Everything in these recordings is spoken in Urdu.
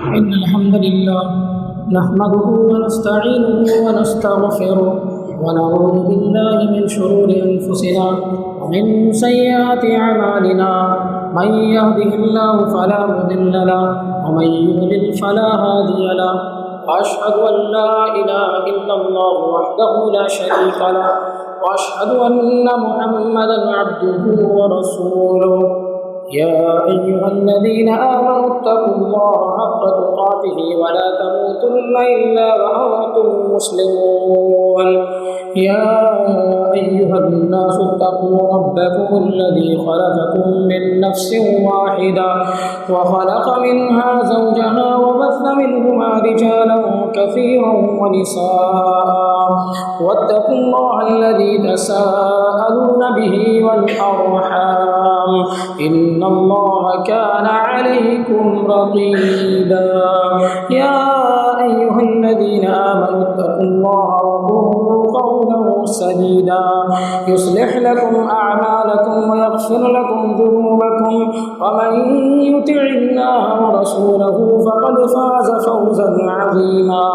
إن الحمد لله نحمده ونستعينه ونستغفره ونعوذ بالله من شرور أنفسنا ومن سيئات أعمالنا من يهده الله فلا مضل له ومن يضلل فلا هادي له وأشهد أن لا إله إلا الله وحده لا شريك له وأشهد أن محمدا عبده ورسوله يا أيها الذين آمنوا اتقوا الله حق تقاته ولا تموتن إلا وأنتم مسلمون يا أيها الناس اتقوا ربكم الذي خلقكم من نفس واحدة وخلق منها زوجها وبث منهما رجالا كثيرا ونساء واتقوا الله الذي تساءلون به والأرحام إن الله كان عليكم رقيبا يا أيها الذين آمنوا اتقوا الله وقولوا قولا سديدا يصلح لكم أعمالكم ويغفر لكم ذنوبكم ومن يطع الله ورسوله فقد فاز فوزا عظيما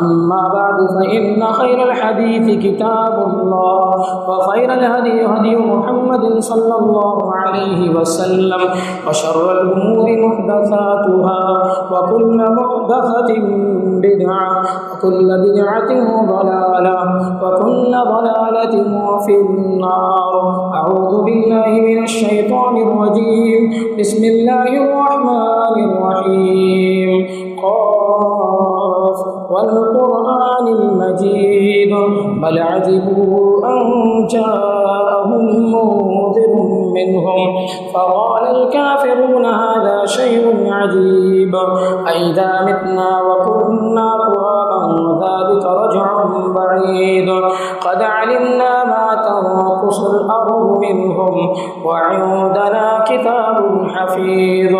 أما بعد فإن خير الحديث كتاب الله وخير الهدي هدي محمد صلى الله عليه وسلم وشر الأمور محدثاتها وكل محدثة بدعة وكل بدعة ضلالة وكل ضلالة في النار. أعوذ بالله من الشيطان الرجيم. بسم الله الرحمن الرحيم. قاف والقرآن المجيد بل عجبوا أن جاءهم منذر منهم فقال الكافرون هذا شيء عجيب أئذا متنا وكنا ترابا ذلك رجع بعيد قد علمنا ما تنقص الأرض منهم وعندنا كتاب حفيظ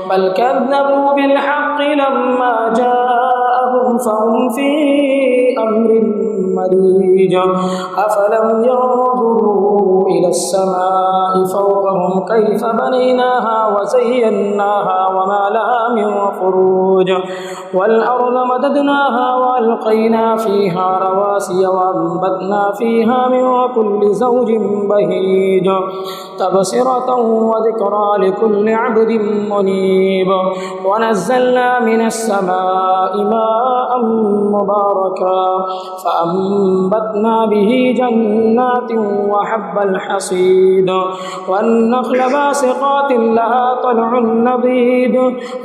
بل كذبوا بالحق لما جاءهم فهم في أمر مريج أفلم ينظروا إلى السماء فوقهم كيف بنيناها وزيناها وما لها من فروج والأرض مددناها وألقينا فيها رواسي وأنبتنا فيها من كل زوج بهيج تبصرة وذكرى لكل عبد منيب ونزلنا من السماء ماء مباركا فأنبتنا به جنات وحب الحصيد والنخل باسقات لها طلع نضيد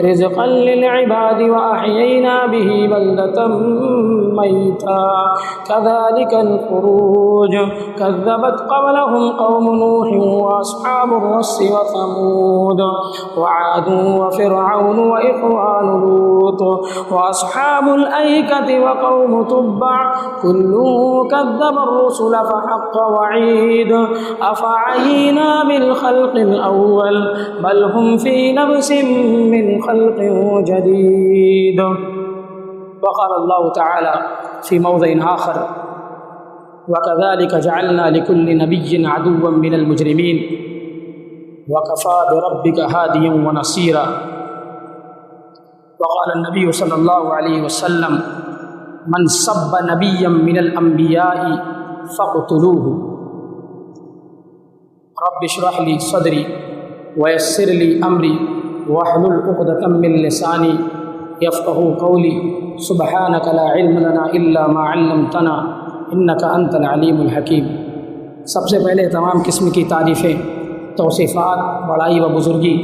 رزقا للعباد وأحيينا به بلدة ميتا كذلك الخروج كذبت قبلهم قوم نوح وأصحاب الرس وثمود وعاد وفرعون وإخوان لوط وأصحاب الأيكة وقوم تبع كل كذب الرسل فحق وعيد أفعينا بالخلق الأول بل هم في لبس من خلق جديد. وقال الله تعالى في موضع آخر وكذلك جعلنا لكل نبي عدوا من المجرمين وكفى بربك هاديا ونصيرا. وقال النبي صلى الله عليه وسلم من سب نبيا من الأنبياء فاقتلوه. رب اشرح لي صدري ويسر لي أمري واحلل عقدة من لساني يفقهوا قولي سبحانك لا علم لنا إلا ما علمتنا إنك أنت العليم الحكيم. سب سے پہلے تمام قسم کی تعریفیں توصیفات بڑائی و بزرگی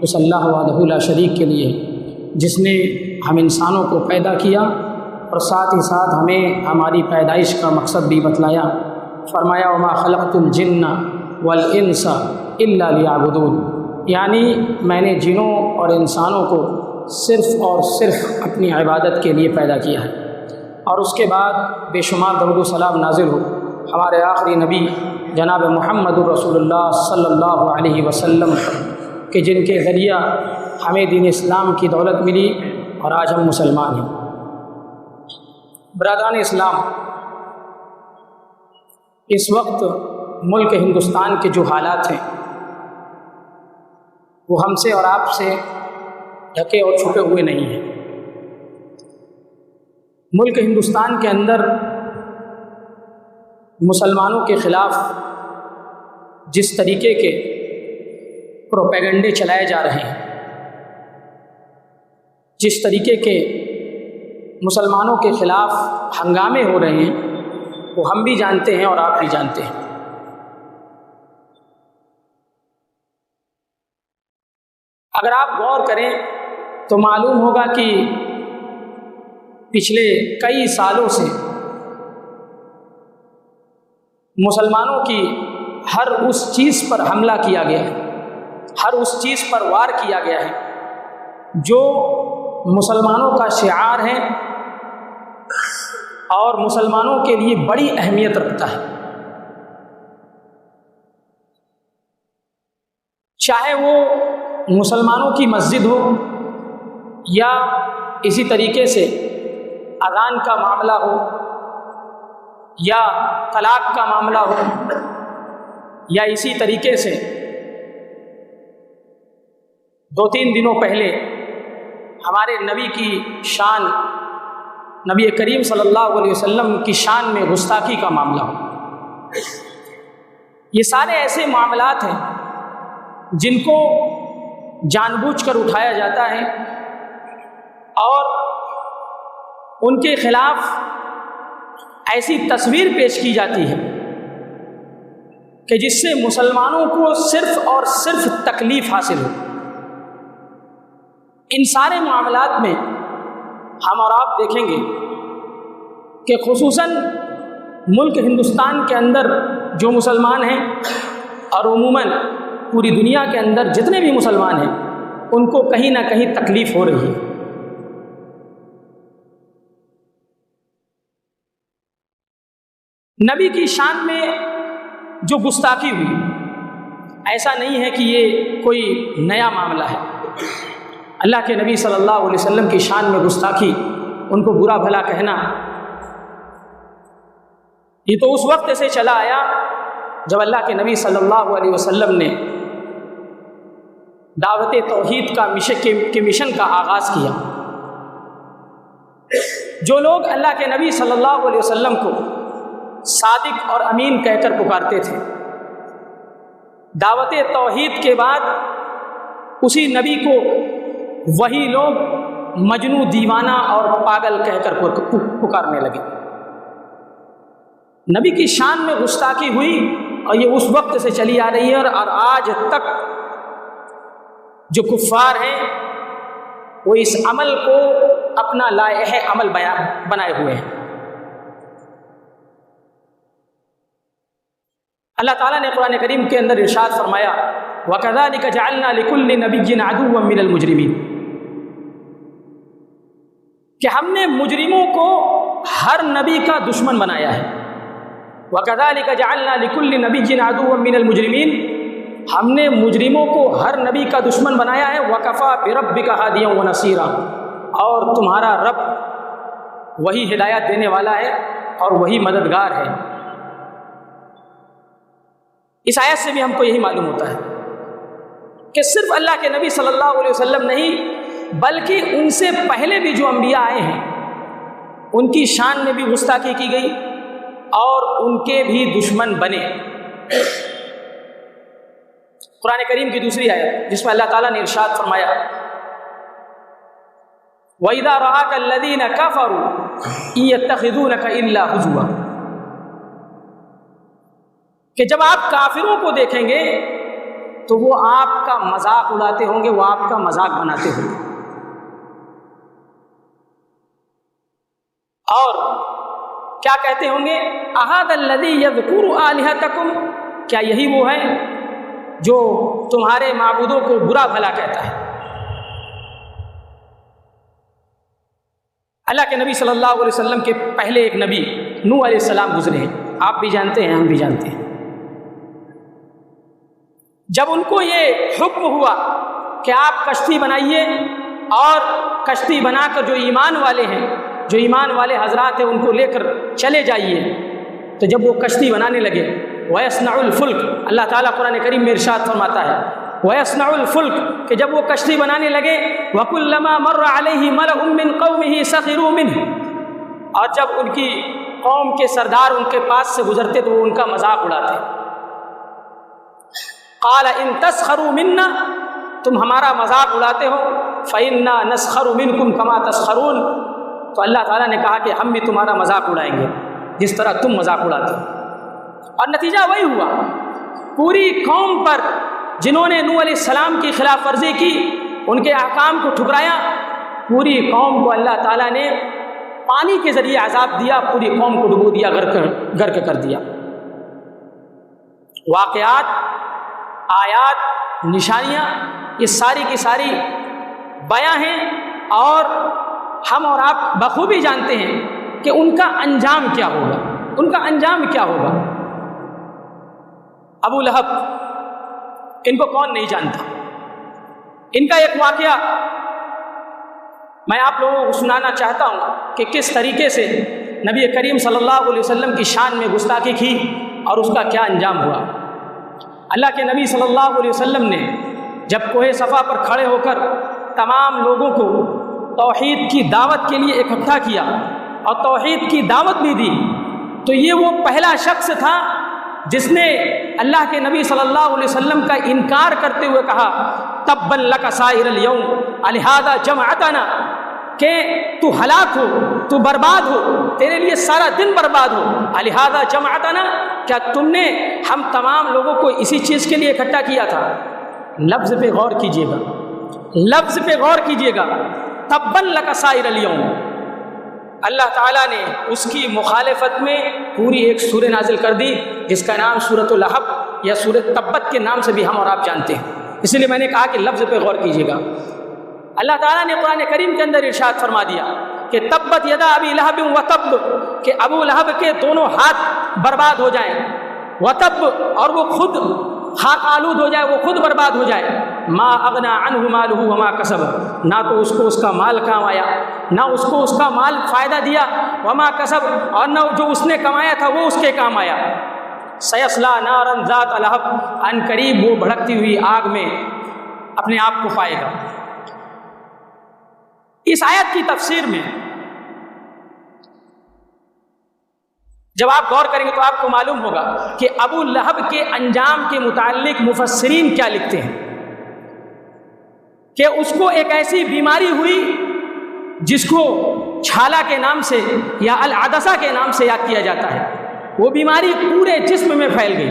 اس اللہ وحدہ لا شریک کے لیے جس نے ہم انسانوں کو پیدا کیا اور ساتھ ہی ساتھ ہمیں ہماری پیدائش کا مقصد بھی بتلایا. فرمایا وما خلقت الجن والانس الا لیعبدون، یعنی میں نے جنوں اور انسانوں کو صرف اور صرف اپنی عبادت کے لیے پیدا کیا ہے. اور اس کے بعد بے شمار درود و سلام نازل ہو ہمارے آخری نبی جناب محمد الرسول اللہ صلی اللہ علیہ وسلم کہ جن کے ذریعہ ہمیں دین اسلام کی دولت ملی اور آج ہم مسلمان ہیں. برادران اسلام، اس وقت ملک ہندوستان کے جو حالات ہیں وہ ہم سے اور آپ سے ڈھکے اور چھپے ہوئے نہیں ہیں. ملک ہندوستان کے اندر مسلمانوں کے خلاف جس طریقے کے پروپیگنڈے چلائے جا رہے ہیں، جس طریقے کے مسلمانوں کے خلاف ہنگامے ہو رہے ہیں، وہ ہم بھی جانتے ہیں اور آپ بھی جانتے ہیں۔ اگر آپ غور کریں تو معلوم ہوگا کہ پچھلے کئی سالوں سے مسلمانوں کی ہر اس چیز پر حملہ کیا گیا ہے، ہر اس چیز پر وار کیا گیا ہے جو مسلمانوں کا شعار ہے اور مسلمانوں کے لیے بڑی اہمیت رکھتا ہے، چاہے وہ مسلمانوں کی مسجد ہو یا اسی طریقے سے اذان کا معاملہ ہو یا طلاق کا معاملہ ہو یا اسی طریقے سے 2-3 دنوں پہلے ہمارے نبی کی شان، نبی کریم صلی اللہ علیہ وسلم کی شان میں گستاخی کا معاملہ ہو۔ یہ سارے ایسے معاملات ہیں جن کو جان بوجھ کر اٹھایا جاتا ہے اور ان کے خلاف ایسی تصویر پیش کی جاتی ہے کہ جس سے مسلمانوں کو صرف اور صرف تکلیف حاصل ہو۔ ان سارے معاملات میں ہم اور آپ دیکھیں گے کہ خصوصاً ملک ہندوستان کے اندر جو مسلمان ہیں اور عموماً پوری دنیا کے اندر جتنے بھی مسلمان ہیں، ان کو کہیں نہ کہیں تکلیف ہو رہی ہے۔ نبی کی شان میں جو گستاخی ہوئی، ایسا نہیں ہے کہ یہ کوئی نیا معاملہ ہے۔ اللہ کے نبی صلی اللہ علیہ وسلم کی شان میں گستاخی، ان کو برا بھلا کہنا، یہ تو اس وقت سے چلا آیا جب اللہ کے نبی صلی اللہ علیہ وسلم نے دعوت توحید کا مشن کا آغاز کیا۔ جو لوگ اللہ کے نبی صلی اللہ علیہ وسلم کو صادق اور امین کہہ کر پکارتے تھے، دعوت توحید کے بعد اسی نبی کو وہی لوگ مجنوں، دیوانہ اور پاگل کہہ کر پکارنے لگے۔ نبی کی شان میں گستاخی ہوئی اور یہ اس وقت سے چلی آ رہی ہے اور آج تک جو کفار ہیں وہ اس عمل کو اپنا لائحہ عمل بنائے ہوئے ہیں۔ اللہ تعالیٰ نے قرآن کریم کے اندر ارشاد فرمایا، وَكَذَلِكَ جَعَلْنَا لِكُلِّ نَبِيٍّ عَدُوًّا مِّنَ الْمُجْرِمِينَ، کہ ہم نے مجرموں کو ہر نبی کا دشمن بنایا ہے۔ وَكَذَلِكَ جَعَلْنَا لِكُلِّ نَبِيٍّ عَدُوًّا مِّنَ الْمُجْرِمِينَ، ہم نے مجرموں کو ہر نبی کا دشمن بنایا ہے۔ وَكَفَىٰ بِرَبِّكَ هَادِيًا وَنَصِيرًا، اور تمہارا رب وہی ہدایت دینے والا ہے اور وہی مددگار ہے۔ اس آیت سے بھی ہم کو یہی معلوم ہوتا ہے کہ صرف اللہ کے نبی صلی اللہ علیہ وسلم نہیں بلکہ ان سے پہلے بھی جو انبیاء آئے ہیں ان کی شان میں بھی گستاخی کی گئی اور ان کے بھی دشمن بنے۔ قرآن کریم کی دوسری آیت جس میں اللہ تعالیٰ نے ارشاد فرمایا، وَإِذَا رَآكَ الَّذِينَ كَفَرُوا إِن يَتَّخِذُونَكَ إِلَّا هُزُوًا، کہ جب آپ کافروں کو دیکھیں گے تو وہ آپ کا مذاق اڑاتے ہوں گے، وہ آپ کا مذاق بناتے ہوں گے۔ اور کیا کہتے ہوں گے، أَهَذَا الَّذِي يَذْكُرُ آلِهَتَكُمْ، کیا یہی وہ ہے جو تمہارے معبودوں کو برا بھلا کہتا ہے۔ اللہ کے نبی صلی اللہ علیہ وسلم کے پہلے ایک نبی نوح علیہ السلام گزرے ہیں، آپ بھی جانتے ہیں، ہم بھی جانتے ہیں۔ جب ان کو یہ حکم ہوا کہ آپ کشتی بنائیے اور کشتی بنا کر جو ایمان والے ہیں، جو ایمان والے حضرات ہیں، ان کو لے کر چلے جائیے، تو جب وہ کشتی بنانے لگے، وَيَصْنَعُ الْفُلْكَ، اللہ تعالیٰ قرآن کریم میں ارشاد فرماتا ہے وَيَصْنَعُ الْفُلْكَ، کہ جب وہ کشتی بنانے لگے، وَكُلَّمَا مَرَّ عَلَيْهِ مَلَأٌ مِّن قَوْمِهِ سَخِرُوا مِنْهُ، اور جب ان کی قوم کے سردار ان کے پاس سے گزرتے تو وہ ان کا مذاق اڑاتے. قال ان تسخروا منا، تم ہمارا مذاق اڑاتے ہو، فإنا نسخر منکم کما تسخرون، تو اللہ تعالیٰ نے کہا کہ ہم بھی تمہارا مذاق اڑائیں گے جس طرح تم مذاق اڑاتے ہو. اور نتیجہ وہی ہوا، پوری قوم پر جنہوں نے نوح علیہ السلام کی خلاف ورزی کی، ان کے احکام کو ٹھکرایا، پوری قوم کو اللہ تعالیٰ نے پانی کے ذریعے عذاب دیا، پوری قوم کو ڈبو دیا، غرق کر دیا. واقعات، آیات، نشانیاں یہ ساری کی ساری بیان ہیں، اور ہم اور آپ بخوبی جانتے ہیں کہ ان کا انجام کیا ہوگا، ان کا انجام کیا ہوگا. ابو لہب، ان کو کون نہیں جانتا. ان کا ایک واقعہ میں آپ لوگوں کو سنانا چاہتا ہوں کہ کس طریقے سے نبی کریم صلی اللہ علیہ وسلم کی شان میں گستاخی کی اور اس کا کیا انجام ہوا. اللہ کے نبی صلی اللہ علیہ وسلم نے جب کوہ صفا پر کھڑے ہو کر تمام لوگوں کو توحید کی دعوت کے لیے اکٹھا کیا اور توحید کی دعوت بھی دی، تو یہ وہ پہلا شخص تھا جس نے اللہ کے نبی صلی اللہ علیہ وسلم کا انکار کرتے ہوئے کہا تبا لک سائر الیوم الہذا جمعتنا، کہ تو ہلاک ہو، تو برباد ہو، تیرے لیے سارا دن برباد ہو. الہذا جمعتنا، کیا تم نے ہم تمام لوگوں کو اسی چیز کے لیے اکٹھا کیا تھا؟ لفظ پہ غور کیجیے گا، لفظ پہ غور کیجیے گا. تبا لک سائر الیوم، اللہ تعالیٰ نے اس کی مخالفت میں پوری ایک سورہ نازل کر دی جس کا نام سورۃ اللہب یا سورۃ تبت کے نام سے بھی ہم اور آپ جانتے ہیں. اس لیے میں نے کہا کہ لفظ پہ غور کیجیے گا. اللہ تعالیٰ نے قرآن کریم کے اندر ارشاد فرما دیا کہ تبت یدا ابی لہب و تب، کہ ابو لہب کے دونوں ہاتھ برباد ہو جائیں، وتب، اور وہ خود خاک آلود ہو جائے، وہ خود برباد ہو جائے. ما اغنى عنہ مالہ وما کسب، نہ تو اس کو اس کا مال کام آیا، نہ اس کو اس کا مال فائدہ دیا، وما کسب، اور نہ جو اس نے کمایا تھا وہ اس کے کام آیا. سیصلی نارا ذات لہب، ان قریب وہ بھڑکتی ہوئی آگ میں اپنے آپ کو پائے گا. اس آیت کی تفسیر میں جب آپ غور کریں گے تو آپ کو معلوم ہوگا کہ ابو لہب کے انجام کے متعلق مفسرین کیا لکھتے ہیں کہ اس کو ایک ایسی بیماری ہوئی جس کو چھالا کے نام سے یا العدسہ کے نام سے یاد کیا جاتا ہے. وہ بیماری پورے جسم میں پھیل گئی،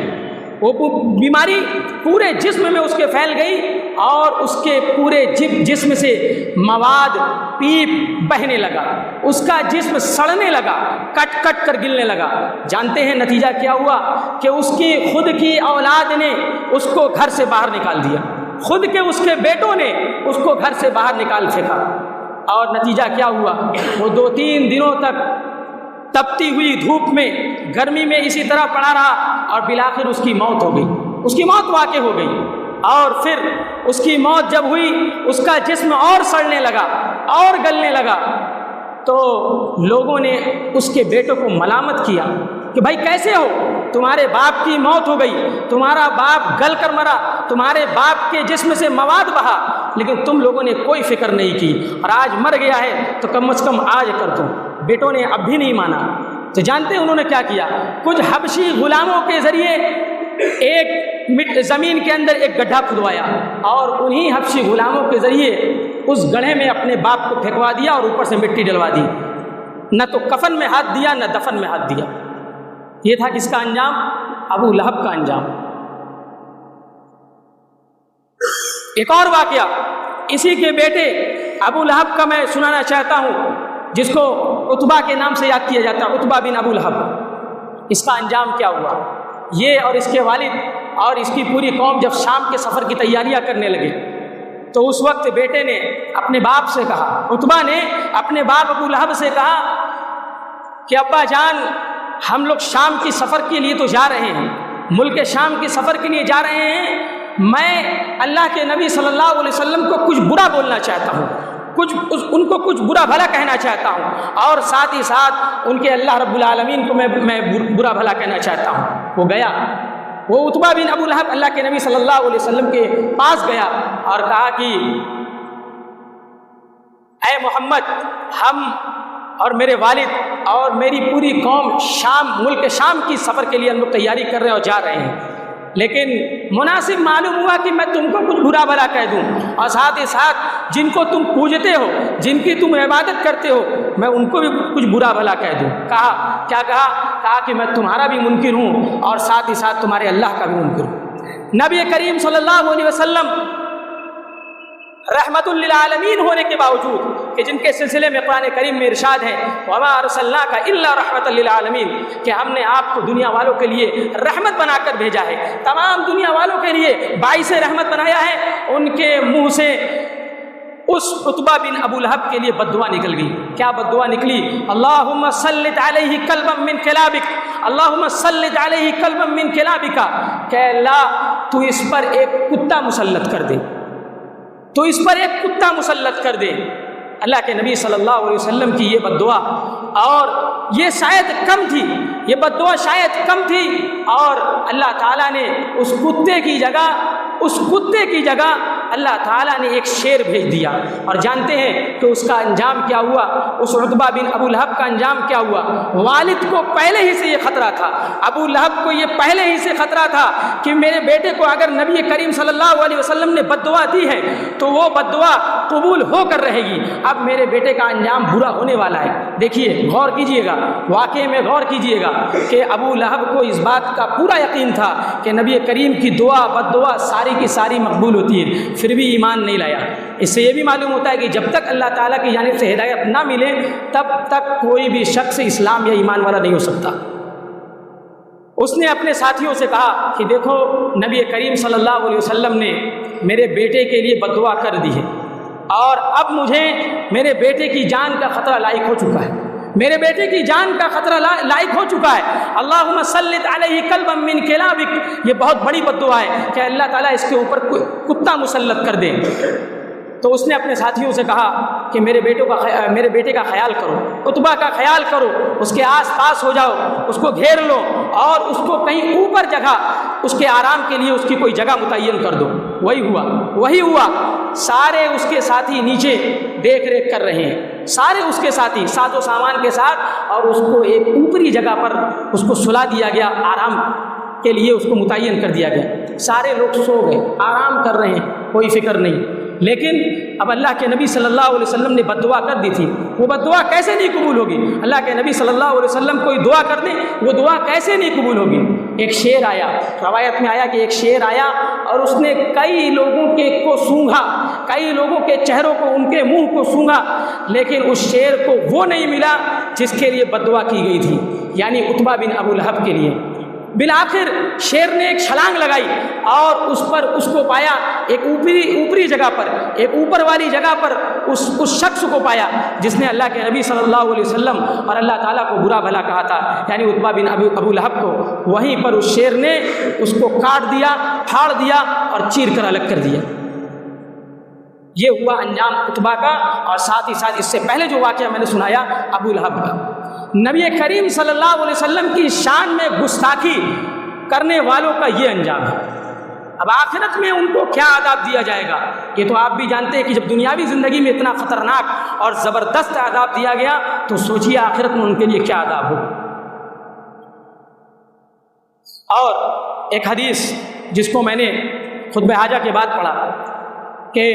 وہ بیماری پورے جسم میں اس کے پھیل گئی، اور اس کے پورے جسم سے مواد پیپ بہنے لگا، اس کا جسم سڑنے لگا، کٹ کٹ کر گلنے لگا. جانتے ہیں نتیجہ کیا ہوا؟ کہ اس کی خود کی اولاد نے اس کو گھر سے باہر نکال دیا، خود کے اس کے بیٹوں نے اس کو گھر سے باہر نکال پھینکا. اور نتیجہ کیا ہوا؟ وہ 2-3 دنوں تک تپتی ہوئی دھوپ میں، گرمی میں اسی طرح پڑا رہا، اور بالآخر اس کی موت ہو گئی، اس کی موت واقع ہو گئی. اور پھر اس کی موت جب ہوئی، اس کا جسم اور سڑنے لگا اور گلنے لگا، تو لوگوں نے اس کے بیٹوں کو ملامت کیا کہ بھائی کیسے ہو، تمہارے باپ کی موت ہو گئی، تمہارا باپ گل کر مرا، تمہارے باپ کے جسم سے مواد بہا، لیکن تم لوگوں نے کوئی فکر نہیں کی، اور آج مر گیا ہے تو کم از کم آج کر دو. بیٹوں نے اب بھی نہیں مانا. تو جانتے ہیں انہوں نے کیا کیا؟ کچھ حبشی غلاموں کے ذریعے ایک زمین کے اندر ایک گڈھا کھدوایا، اور انہی حبشی غلاموں کے ذریعے اس گڑھے میں اپنے باپ کو پھینکوا دیا اور اوپر سے مٹی ڈلوا دی. نہ تو کفن میں ہاتھ دیا، نہ دفن میں ہاتھ دیا. یہ تھا کس کا انجام؟ ابو لہب کا انجام. ایک اور واقعہ اسی کے بیٹے ابو لہب کا میں سنانا چاہتا ہوں، جس کو عتبہ کے نام سے یاد کیا جاتا ہے، عتبہ بن ابو لہب. اس کا انجام کیا ہوا؟ یہ اور اس کے والد اور اس کی پوری قوم جب شام کے سفر کی تیاریاں کرنے لگے تو اس وقت بیٹے نے اپنے باپ سے کہا، عتبہ نے اپنے باپ ابو لہب سے کہا کہ ابا جان، ہم لوگ شام کی سفر کے لیے تو جا رہے ہیں، ملک شام کی سفر کے لیے جا رہے ہیں، میں اللہ کے نبی صلی اللہ علیہ وسلم کو کچھ برا بولنا چاہتا ہوں، ان کو کچھ برا بھلا کہنا چاہتا ہوں، اور ساتھ ہی ساتھ ان کے اللہ رب العالمین کو میں برا بھلا کہنا چاہتا ہوں. وہ گیا، وہ عتبہ بن ابو لہب اللہ کے نبی صلی اللہ علیہ وسلم کے پاس گیا اور کہا کہ اے محمد، ہم اور میرے والد اور میری پوری قوم ملک شام کی سفر کے لیے ہم لوگ تیاری کر رہے ہیں اور جا رہے ہیں، لیکن مناسب معلوم ہوا کہ میں تم کو کچھ برا بھلا کہہ دوں، اور ساتھ ہی ساتھ جن کو تم پوجتے ہو، جن کی تم عبادت کرتے ہو، میں ان کو بھی کچھ برا بھلا کہہ دوں۔ کہا کہ میں تمہارا بھی منکر ہوں اور ساتھ ہی ساتھ تمہارے اللہ کا بھی منکر ہوں۔ نبی کریم صلی اللہ علیہ وسلم رحمت للعالمین ہونے کے باوجود کہ جن کے سلسلے میں قرآن کریم میں ارشاد ہے وما ارسلناک الا رحمت للعالمین، کہ ہم نے آپ کو دنیا والوں کے لیے رحمت بنا کر بھیجا ہے، تمام دنیا والوں کے لیے باعث رحمت بنایا ہے۔ ان کے منہ سے اس عتبہ بن ابو لہب کے لیے بد دعا نکل گئی۔ کیا بد دعا نکلی؟ اللہم سلط علیہ کلبا من کلابک، اللہم سلط علیہ کلبا من کلابک، کہ اللہ تو اس پر ایک کتا مسلط کر دے، تو اس پر ایک کتا مسلط کر دے۔ اللہ کے نبی صلی اللہ علیہ وسلم کی یہ بد دعا، اور یہ شاید کم تھی، یہ بد دعا شاید کم تھی، اور اللہ تعالیٰ نے اس کتے کی جگہ اللہ تعالیٰ نے ایک شیر بھیج دیا۔ اور جانتے ہیں کہ اس کا انجام کیا ہوا؟ اس عتبہ بن ابو لہب کا انجام کیا ہوا؟ والد کو پہلے ہی سے یہ خطرہ تھا، ابو لہب کو یہ پہلے ہی سے خطرہ تھا کہ میرے بیٹے کو اگر نبی کریم صلی اللہ علیہ وسلم نے بد دعا دی ہے تو وہ بد دعا قبول ہو کر رہے گی، اب میرے بیٹے کا انجام برا ہونے والا ہے۔ دیکھیے، غور کیجئے گا، واقعے میں غور کیجئے گا کہ ابو لہب کو اس بات کا پورا یقین تھا کہ نبی کریم کی دعا بد دعا ساری کی ساری مقبول ہوتی ہے، پھر بھی ایمان نہیں لایا۔ اس سے یہ بھی معلوم ہوتا ہے کہ جب تک اللہ تعالیٰ کی جانب سے ہدایت نہ ملے تب تک کوئی بھی شخص اسلام یا ایمان والا نہیں ہو سکتا۔ اس نے اپنے ساتھیوں سے کہا کہ دیکھو، نبی کریم صلی اللہ علیہ وسلم نے میرے بیٹے کے لیے بد دعا کر دی ہے، اور اب مجھے میرے بیٹے کی جان کا خطرہ لاحق ہو چکا ہے، میرے بیٹے کی جان کا خطرہ لاحق ہو چکا ہے۔ اللہم سلط علیہ کلبا من کلابک، یہ بہت بڑی بد دعا ہے کہ اللہ تعالیٰ اس کے اوپر کتا مسلط کر دے۔ تو اس نے اپنے ساتھیوں سے کہا کہ میرے بیٹے کا خیال کرو، عتبہ کا خیال کرو، اس کے آس پاس ہو جاؤ، اس کو گھیر لو، اور اس کو کہیں اوپر جگہ، اس کے آرام کے لیے اس کی کوئی جگہ متعین کر دو۔ وہی ہوا، سارے اس کے ساتھی نیچے دیکھ ریکھ کر رہے ہیں، سارے اس کے ساتھی ساتھ و سامان کے ساتھ، اور اس کو ایک اوپری جگہ پر اس کو سلا دیا گیا، آرام کے لیے اس کو متعین کر دیا گیا۔ سارے لوگ سو گئے، آرام کر رہے ہیں، کوئی فکر نہیں۔ لیکن اب اللہ کے نبی صلی اللہ علیہ وسلم نے بد دعا کر دی تھی، وہ بد دعا کیسے نہیں قبول ہوگی؟ اللہ کے نبی صلی اللہ علیہ وسلم کوئی دعا کر دیں، وہ دعا کیسے نہیں قبول ہوگی؟ ایک شیر آیا، روایت میں آیا کہ ایک شیر آیا اور اس نے کئی لوگوں کو سونگھا، کئی لوگوں کے چہروں کو، ان کے منہ کو سونگھا، لیکن اس شیر کو وہ نہیں ملا جس کے لیے بد دعا کی گئی تھی، یعنی عتبہ بن ابو لہب کے لیے۔ بالآخر شیر نے ایک چھلانگ لگائی اور اس کو پایا، ایک اوپری جگہ پر، ایک اوپر والی جگہ پر اس شخص کو پایا جس نے اللہ کے نبی صلی اللہ علیہ وسلم اور اللہ تعالیٰ کو برا بھلا کہا تھا، یعنی عتبہ بن ابو لہب کو۔ وہیں پر اس شیر نے اس کو کاٹ دیا، پھاڑ دیا اور چیر کر الگ کر دیا۔ یہ ہوا انجام عتبہ کا، اور ساتھ ہی ساتھ اس سے پہلے جو واقعہ میں نے سنایا ابو لہب کا۔ نبی کریم صلی اللہ علیہ وسلم کی شان میں گستاخی کرنے والوں کا یہ انجام ہے۔ اب آخرت میں ان کو کیا عذاب دیا جائے گا یہ تو آپ بھی جانتے ہیں کہ جب دنیاوی زندگی میں اتنا خطرناک اور زبردست عذاب دیا گیا تو سوچیے آخرت میں ان کے لیے کیا عذاب ہو۔ اور ایک حدیث جس کو میں نے خطبہ حاجہ کے بعد پڑھا کہ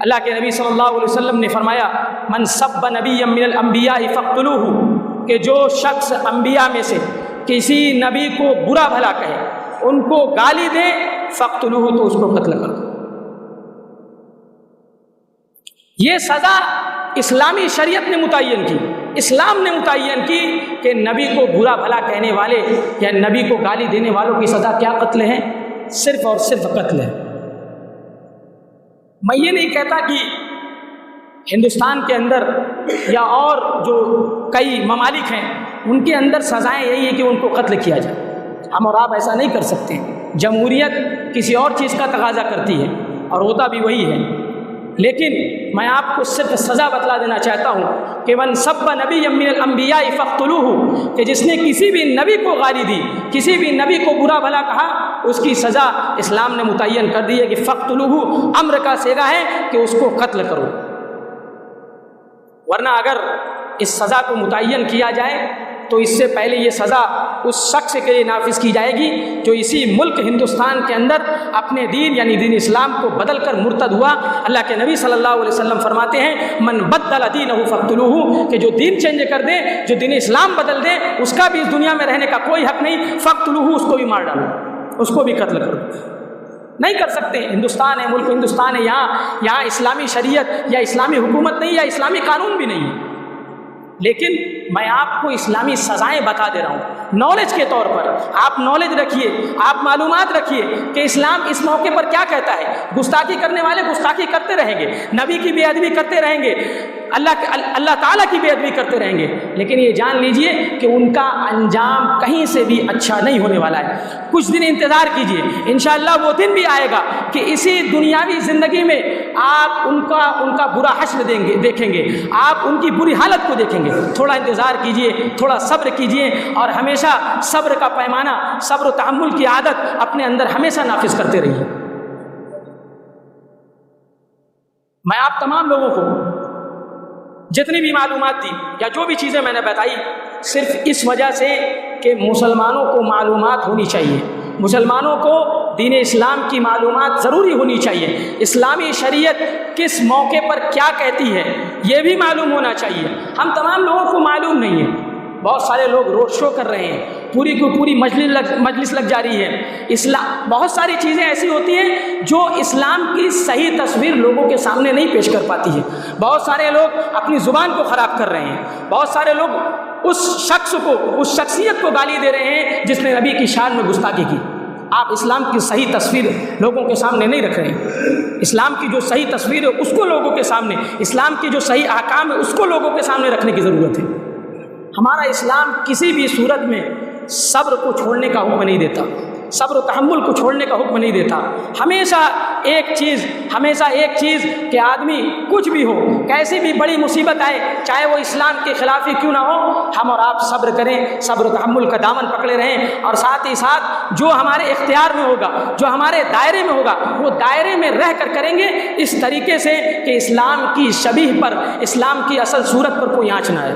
اللہ کے نبی صلی اللہ علیہ وسلم نے فرمایا من سب نبی من الانبیاء فاقتلوہ، کہ جو شخص انبیاء میں سے کسی نبی کو برا بھلا کہے، ان کو گالی دے، فاقتلوہ، تو اس کو قتل کر دو۔ یہ سزا اسلامی شریعت نے متعین کی، اسلام نے متعین کی کہ نبی کو برا بھلا کہنے والے یا نبی کو گالی دینے والوں کی سزا کیا؟ قتل ہے، صرف اور صرف قتل ہے۔ میں یہ نہیں کہتا کہ ہندوستان کے اندر یا اور جو کئی ممالک ہیں ان کے اندر سزائیں یہی ہے کہ ان کو قتل کیا جائے، ہم اور آپ ایسا نہیں کر سکتے۔ جمہوریت کسی اور چیز کا تقاضا کرتی ہے اور ہوتا بھی وہی ہے، لیکن میں آپ کو صرف سزا بتلا دینا چاہتا ہوں کہ من سب نبی من الانبیاء فاقتلوہ، کہ جس نے کسی بھی نبی کو گالی دی، کسی بھی نبی کو برا بھلا کہا، اس کی سزا اسلام نے متعین کر دی ہے کہ فاقتلوہ، امر کا صیغہ ہے کہ اس کو قتل کرو۔ ورنہ اگر اس سزا کو متعین کیا جائے تو اس سے پہلے یہ سزا اس شخص کے لیے نافذ کی جائے گی جو اسی ملک ہندوستان کے اندر اپنے دین یعنی دین اسلام کو بدل کر مرتد ہوا۔ اللہ کے نبی صلی اللہ علیہ وسلم فرماتے ہیں من بدل دینہ فاقتلوہ، کہ جو دین چینج کر دے، جو دین اسلام بدل دے، اس کا بھی اس دنیا میں رہنے کا کوئی حق نہیں، فاقتلوہ، اس کو بھی مار ڈالو، اس کو بھی قتل کرو۔ نہیں کر سکتے، ہندوستان ہے، ملک ہندوستان ہے، یہاں اسلامی شریعت یا اسلامی حکومت نہیں یا اسلامی قانون بھی نہیں ہے، لیکن میں آپ کو اسلامی سزائیں بتا دے رہا ہوں نالج کے طور پر۔ آپ نالج رکھیے، آپ معلومات رکھیے کہ اسلام اس موقع پر کیا کہتا ہے۔ گستاخی کرنے والے گستاخی کرتے رہیں گے، نبی کی بے ادبی کرتے رہیں گے، اللہ تعالیٰ کی بے ادبی کرتے رہیں گے، لیکن یہ جان لیجئے کہ ان کا انجام کہیں سے بھی اچھا نہیں ہونے والا ہے۔ کچھ دن انتظار کیجئے، انشاءاللہ وہ دن بھی آئے گا کہ اسی دنیاوی زندگی میں آپ ان کا برا حشر دیکھیں گے، آپ ان کی بری حالت کو دیکھیں گے۔ تھوڑا انتظار کیجئے، تھوڑا صبر کیجئے، اور ہمیشہ صبر کا پیمانہ، صبر و تحمل کی عادت اپنے اندر ہمیشہ نافذ کرتے رہیے۔ میں آپ تمام لوگوں کو جتنی بھی معلومات دی یا جو بھی چیزیں میں نے بتائی، صرف اس وجہ سے کہ مسلمانوں کو معلومات ہونی چاہیے، مسلمانوں کو دین اسلام کی معلومات ضروری ہونی چاہیے، اسلامی شریعت کس موقع پر کیا کہتی ہے یہ بھی معلوم ہونا چاہیے۔ ہم تمام لوگوں کو معلوم نہیں ہے، بہت سارے لوگ روڈ شو کر رہے ہیں، پوری کو پوری مجلس لگ جا رہی ہے، بہت ساری چیزیں ایسی ہوتی ہیں جو اسلام کی صحیح تصویر لوگوں کے سامنے نہیں پیش کر پاتی ہے۔ بہت سارے لوگ اپنی زبان کو خراب کر رہے ہیں، بہت سارے لوگ اس شخصیت کو گالی دے رہے ہیں جس نے نبی کی شان میں گستاخی کی۔ آپ اسلام کی صحیح تصویر لوگوں کے سامنے نہیں رکھ رہے ہیں، اسلام کی جو صحیح تصویر ہے اس کو لوگوں کے سامنے، اسلام کی جو صحیح احکام ہے اس کو لوگوں کے سامنے رکھنے کی ضرورت ہے۔ ہمارا اسلام کسی بھی صورت میں صبر کو چھوڑنے کا حکم نہیں دیتا، صبر و تحمل کو چھوڑنے کا حکم نہیں دیتا۔ ہمیشہ ایک چیز کہ آدمی کچھ بھی ہو، کیسی بھی بڑی مصیبت آئے، چاہے وہ اسلام کے خلاف ہی کیوں نہ ہو، ہم اور آپ صبر کریں، صبر و تحمل کا دامن پکڑے رہیں، اور ساتھ ہی ساتھ جو ہمارے اختیار میں ہوگا، جو ہمارے دائرے میں ہوگا، وہ دائرے میں رہ کر کریں گے اس طریقے سے کہ اسلام کی شبیہ پر، اسلام کی اصل صورت پر کوئی آنچ نہ آئے۔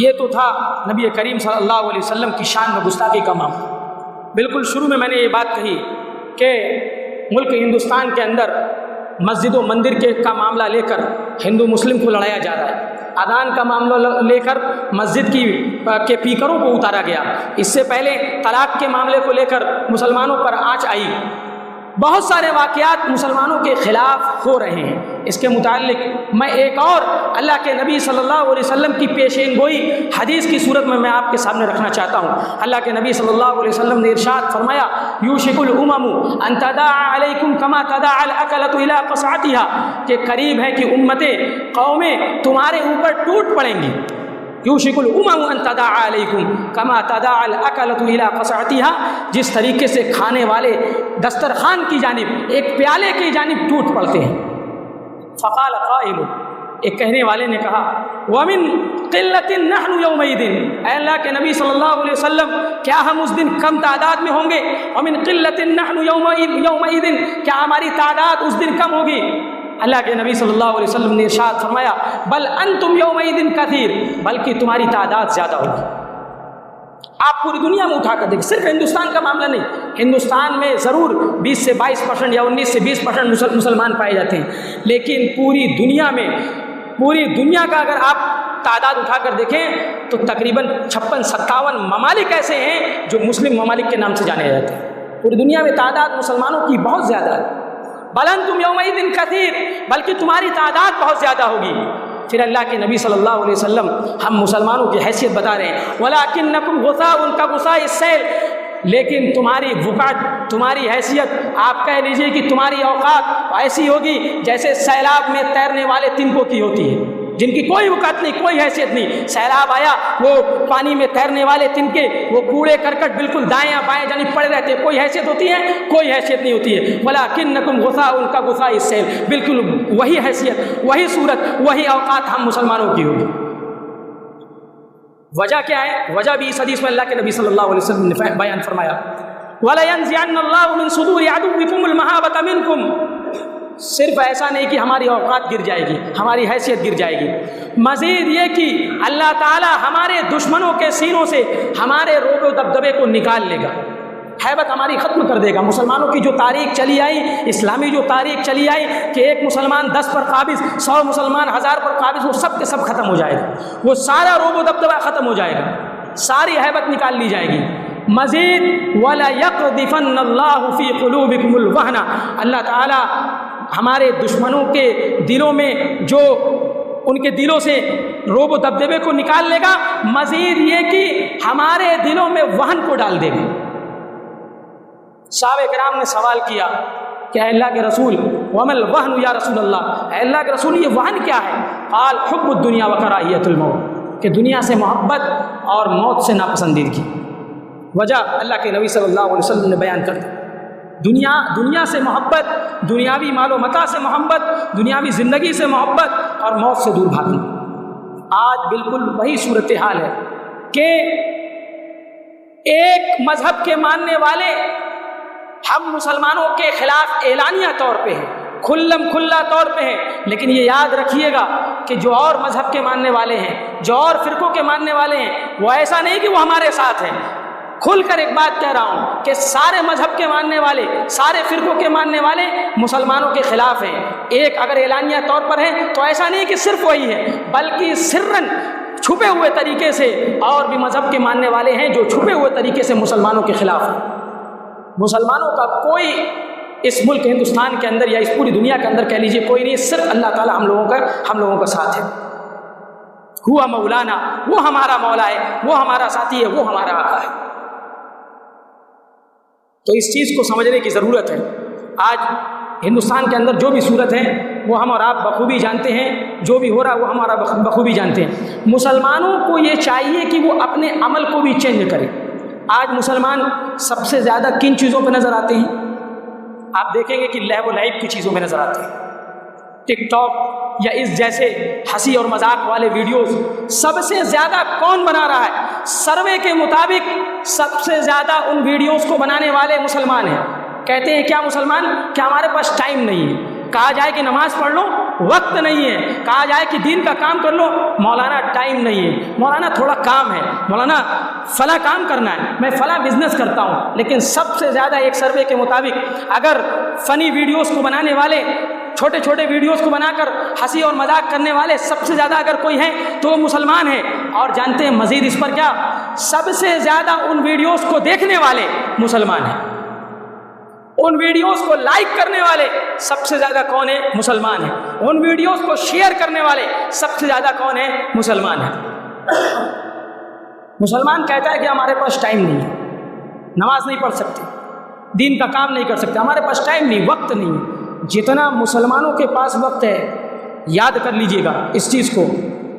یہ تو تھا نبی کریم صلی اللہ علیہ وسلم کی شان میں گستاخی کا معاملہ۔ بالکل شروع میں نے یہ بات کہی کہ ملک ہندوستان کے اندر مسجد و مندر کا معاملہ لے کر ہندو مسلم کو لڑایا جا رہا ہے، اذان کا معاملہ لے کر مسجد کے پیکروں کو اتارا گیا، اس سے پہلے طلاق کے معاملے کو لے کر مسلمانوں پر آنچ آئی، بہت سارے واقعات مسلمانوں کے خلاف ہو رہے ہیں۔ اس کے متعلق میں ایک اور اللہ کے نبی صلی اللہ علیہ وسلم کی پیشین گوئی حدیث کی صورت میں آپ کے سامنے رکھنا چاہتا ہوں۔ اللہ کے نبی صلی اللہ علیہ وسلم نے ارشاد فرمایا، یوشک الامم ان تداعى علیکم کما تداعى الاکلۃ الی قصعتها، کہ قریب ہے کہ امتیں، قومیں تمہارے اوپر ٹوٹ پڑیں گی۔ یوشک الامم ان تداعى علیکم کما تداعى الاکلۃ الی قصعتها، جس طریقے سے کھانے والے دسترخوان کی جانب، ایک پیالے کی جانب ٹوٹ پڑتے ہیں۔ فقال قائل، ایک کہنے والے نے کہا، ومن قلۃ نحن یومئذ، اے اللہ کے نبی صلی اللہ علیہ وسلم، کیا ہم اس دن کم تعداد میں ہوں گے؟ ومن قلۃ نحن یومئذ، کیا ہماری تعداد اس دن کم ہوگی؟ اللہ کے نبی صلی اللہ علیہ وسلم نے ارشاد فرمایا، بل انتم یومئذ کثیر، بلکہ تمہاری تعداد زیادہ ہوگی۔ آپ پوری دنیا میں اٹھا کر دیکھیں، صرف ہندوستان کا معاملہ نہیں، ہندوستان میں ضرور 20 سے 22% یا 19 سے 20% مسلمان پائے جاتے ہیں، لیکن پوری دنیا کا اگر آپ تعداد اٹھا کر دیکھیں تو تقریباً 56-57 ممالک ایسے ہیں جو مسلم ممالک کے نام سے جانے جاتے ہیں۔ پوری دنیا میں تعداد مسلمانوں کی بہت زیادہ ہے۔ بل انتم یومئذ کثیر، بلکہ تمہاری تعداد بہت زیادہ ہوگی۔ پھر اللہ کے نبی صلی اللہ علیہ وسلم ہم مسلمانوں کی حیثیت بتا رہے ہیں، وَلَٰكِنَّكُمْ غُثَاءٌ كَغُثَاءِ السَّيْلِ، لیکن تمہاری وقعت، تمہاری حیثیت، آپ کہہ لیجئے کہ تمہاری اوقات ایسی ہوگی جیسے سیلاب میں تیرنے والے تنکوں کی ہوتی ہے، جن کی کوئی وقت نہیں، کوئی حیثیت نہیں۔ سیلاب آیا، وہ پانی میں تیرنے والے تنکے، وہ کوڑے کرکٹ بالکل دائیں بائیں جانب پڑے رہتے ہیں، کوئی حیثیت ہوتی ہے؟ کوئی حیثیت نہیں ہوتی ہے۔ وَلَٰكِنَّكُمْ غُثَاءٌ كَغُثَاءِ السَّيْلِ، بالکل وہی حیثیت، وہی صورت، وہی اوقات ہم مسلمانوں کی ہوگی۔ وجہ کیا ہے؟ وجہ بھی اس حدیث میں اللہ کے نبی صلی اللہ علیہ وسلم نے بیان فرمایا، وَلَيَنزِعَنَّ اللَّهُ مِن صُدُورِ عَدُوِّكُمُ الْمَهَابَةَ مِنكُمْ، صرف ایسا نہیں کہ ہماری اوقات گر جائے گی، ہماری حیثیت گر جائے گی، مزید یہ کہ اللہ تعالی ہمارے دشمنوں کے سینوں سے ہمارے رعب و دبدبے کو نکال لے گا، ہیبت ہماری ختم کر دے گا۔ مسلمانوں کی جو تاریخ چلی آئی، اسلامی جو تاریخ چلی آئی کہ ایک مسلمان 10 پر قابض، 100 مسلمان 1000 پر قابض، وہ سب کے سب ختم ہو جائے گا، وہ سارا رعب و دبدبہ ختم ہو جائے گا، ساری ہیبت نکال لی جائے گی۔ مزید وَلَا يَقْذِفَنَّ اللَّهُ فِي قُلُوبِكُمُ الْوَهْنَ، اللہ تعالی ہمارے دشمنوں کے دلوں میں جو ان کے دلوں سے رعب و دبدبے کو نکال لے گا، مزید یہ کہ ہمارے دلوں میں وہن کو ڈال دے گا۔ صحابہ کرام نے سوال کیا کہ اے اللہ کے رسول وَمَا الْوَهْنُ یا رسول اللہ، اے اللہ کے رسول یہ وہن کیا ہے؟ قال حب الدنیا وکراہیۃ الموت، کہ دنیا سے محبت اور موت سے ناپسندیدگی۔ وجہ اللہ کے نبی صلی اللہ علیہ وسلم نے بیان کر دی، دنیا سے محبت، دنیاوی مال و متاع سے محبت، دنیاوی زندگی سے محبت اور موت سے دور بھاگنا۔ آج بالکل وہی صورتحال ہے کہ ایک مذہب کے ماننے والے ہم مسلمانوں کے خلاف اعلانیہ طور پہ ہیں، کھلم کھلا طور پہ ہیں، لیکن یہ یاد رکھیے گا کہ جو اور مذہب کے ماننے والے ہیں، جو اور فرقوں کے ماننے والے ہیں، وہ ایسا نہیں کہ وہ ہمارے ساتھ ہیں۔ کھل کر ایک بات کہہ رہا ہوں کہ سارے مذہب کے ماننے والے، سارے فرقوں کے ماننے والے مسلمانوں کے خلاف ہیں۔ ایک اگر اعلانیہ طور پر ہے تو ایسا نہیں کہ صرف وہی ہے، بلکہ سرن چھپے ہوئے طریقے سے اور بھی مذہب کے ماننے والے ہیں جو چھپے ہوئے طریقے سے مسلمانوں کے خلاف ہیں۔ مسلمانوں کا کوئی اس ملک ہندوستان کے اندر یا اس پوری دنیا کے اندر کہہ لیجئے کوئی نہیں، صرف اللہ تعالی ہم لوگوں کا ساتھ ہے۔ ہوا مولانا، وہ ہمارا مولا ہے، وہ ہمارا ساتھی ہے، وہ ہمارا آقا ہے۔ تو اس چیز کو سمجھنے کی ضرورت ہے۔ آج ہندوستان کے اندر جو بھی صورت ہے وہ ہم اور آپ بخوبی جانتے ہیں، جو بھی ہو رہا ہے وہ ہمارا بخوبی جانتے ہیں۔ مسلمانوں کو یہ چاہیے کہ وہ اپنے عمل کو بھی چینج کریں۔ آج مسلمان سب سے زیادہ کن چیزوں پہ نظر آتے ہیں؟ آپ دیکھیں گے کہ لہو و لعب کی چیزوں میں نظر آتے ہیں، ٹک ٹاک یا اس جیسے ہنسی اور مذاق والے ویڈیوز سب سے زیادہ کون بنا رہا ہے؟ سروے کے مطابق سب سے زیادہ ان ویڈیوز کو بنانے والے مسلمان ہیں۔ کہتے ہیں کیا مسلمان کہ ہمارے پاس ٹائم نہیں ہے، کہا جائے کہ نماز پڑھ لو وقت نہیں ہے، کہا جائے کہ دین کا کام کر لو مولانا ٹائم نہیں ہے، مولانا تھوڑا کام ہے، مولانا فلاں کام کرنا ہے، میں فلاں بزنس کرتا ہوں۔ لیکن سب سے زیادہ ایک سروے کے مطابق اگر فنی ویڈیوز کو بنانے والے، چھوٹے چھوٹے ویڈیوز کو بنا کر ہنسی اور مذاق کرنے والے سب سے زیادہ اگر کوئی ہیں تو وہ مسلمان ہیں۔ اور جانتے ہیں مزید اس پر کیا؟ سب سے زیادہ ان ویڈیوز کو دیکھنے والے مسلمان ہیں، ان ویڈیوز کو لائک کرنے والے سب سے زیادہ کون ہیں؟ مسلمان ہیں۔ ان ویڈیوز کو شیئر کرنے والے سب سے زیادہ کون ہیں؟ مسلمان ہیں۔ مسلمان کہتا ہے کہ ہمارے پاس ٹائم نہیں ہے، نماز نہیں پڑھ سکتے، دین کا کام نہیں کر سکتے، ہمارے پاس ٹائم نہیں، وقت نہیں ہے۔ جتنا مسلمانوں کے پاس وقت ہے، یاد کر لیجئے گا اس چیز کو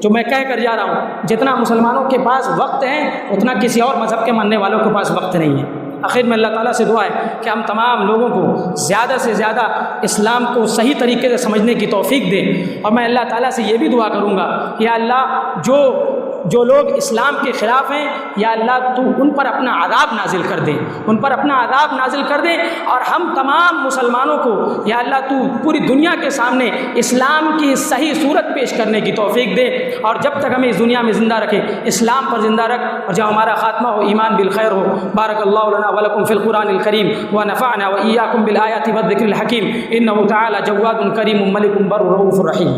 جو میں کہہ کر جا رہا ہوں، جتنا مسلمانوں کے پاس وقت ہے اتنا کسی اور مذہب کے ماننے والوں کے پاس وقت نہیں ہے۔ آخر میں اللہ تعالیٰ سے دعا ہے کہ ہم تمام لوگوں کو زیادہ سے زیادہ اسلام کو صحیح طریقے سے سمجھنے کی توفیق دے، اور میں اللہ تعالیٰ سے یہ بھی دعا کروں گا کہ یا اللہ جو لوگ اسلام کے خلاف ہیں، یا اللہ تو ان پر اپنا عذاب نازل کر دے، ان پر اپنا عذاب نازل کر دے، اور ہم تمام مسلمانوں کو یا اللہ تو پوری دنیا کے سامنے اسلام کی صحیح صورت پیش کرنے کی توفیق دے، اور جب تک ہمیں اس دنیا میں زندہ رکھے اسلام پر زندہ رکھ، اور جب ہمارا خاتمہ ہو ایمان بالخیر ہو۔ بارک اللہ لنا ولکم فی القرآن الکریم ونفعنا وإیاکم بالآیات والذکر الحکیم، انہ تعالی جواد کریم ملک بر رؤوف رحیم۔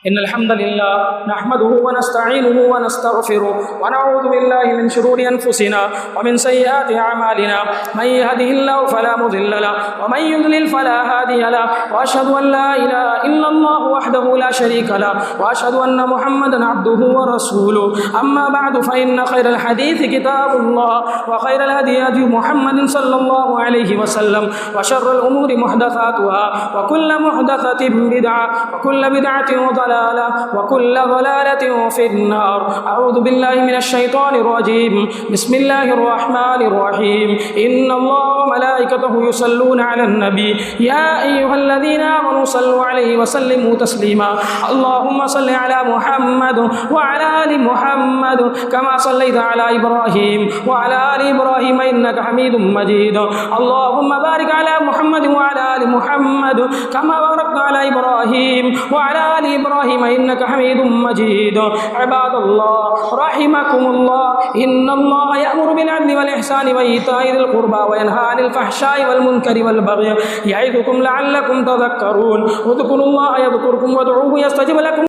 إن الحمد لله نحمده ونستعينه ونستغفره ونعوذ بالله من شرور أنفسنا ومن سيئات أعمالنا، من يهده الله فلا مضل له ومن يضلل فلا هادي له، وأشهد أن لا إله إلا الله وحده لا شريك له، وأشهد أن محمدا عبده ورسوله، أما بعد فإن خير الحديث كتاب الله، وخير الهدي هدي محمد صلى الله عليه وسلم، وشر الأمور محدثاتها، وكل محدثة بدعة، وكل بدعة ضلالة، ضلالة وكل ضلالة في النار. أعوذ بالله من الشيطان الرجيم. بسم الله الرحمن الرحيم. إن الله وملائكته يصلون على النبي يا أيها الذين آمنوا صلوا عليه وسلموا تسليما. اللهم صل على محمد وعلى آل محمد كما صليت على إبراهيم وعلى آل إبراهيم إنك حميد مجيد. اللهم بارك على محمد وعلى آل محمد كما باركت على إبراهيم وعلى آل إبراهيم إنك حميد مجيد. عباد الله رحمكم الله، إن الله يأمر بالعدل والإحسان وإيتاء ذي القربى وينهى عن الفحشاء والمنكر والبغي يعظكم لعلكم تذكرون. اذكروا الله يذكركم وادعوه يستجب لكم.